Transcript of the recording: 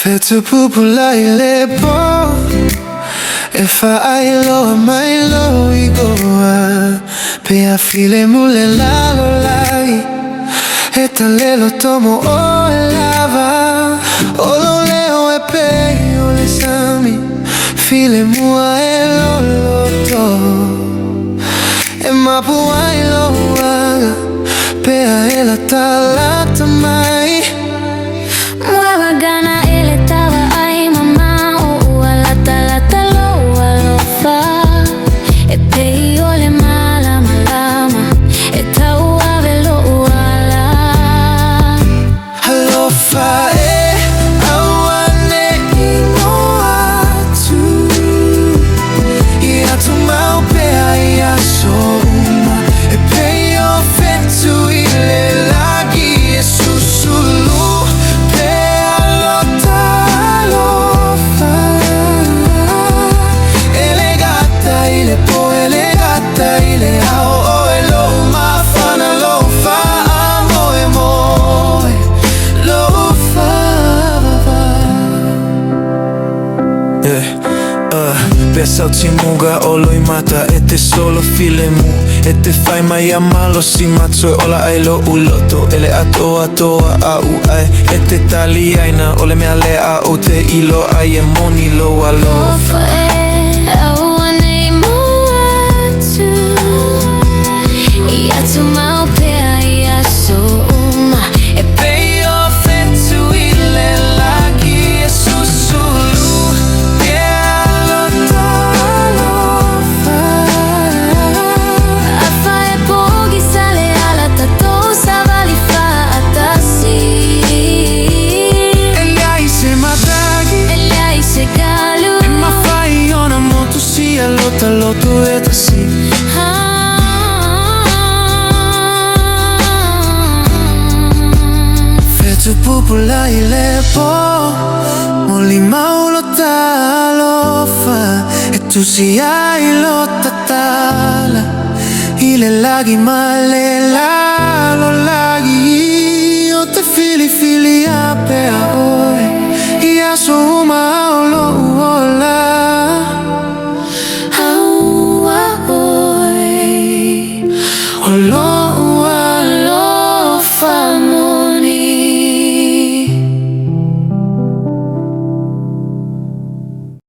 Fetu pupula ile po Efa ailo mailo igoa Pea file mule lalo lai Eta lelo tomo o lava Olo leo e pe ole sami File mua e loloto E mapu ailo waga Pea ela talata mai Mueva gana ele tava ai mama o alata lata lo alofa e pei ole mala malama e tau avelo ala alofa e awane inoatu ia tu mau pea ia soma e pei o fetu ile lagi e susulu Pensauti muga oloi mata e te solo file mu E te fai mai a malo si mazzo e ola ai lo uloto Ele atoa toa a u ai E te tali aina ole mea lea o te ilo ai e moni lo alofa awane moatu ia tu mau pea ia soma e pei o fetu ile lagi e susulu loto e tassi Fetu pupula ile po Moli maulo talofa E tu si ai lo tatala Ile lagi male lalo lagi O te fili fili a pea oi Ia suma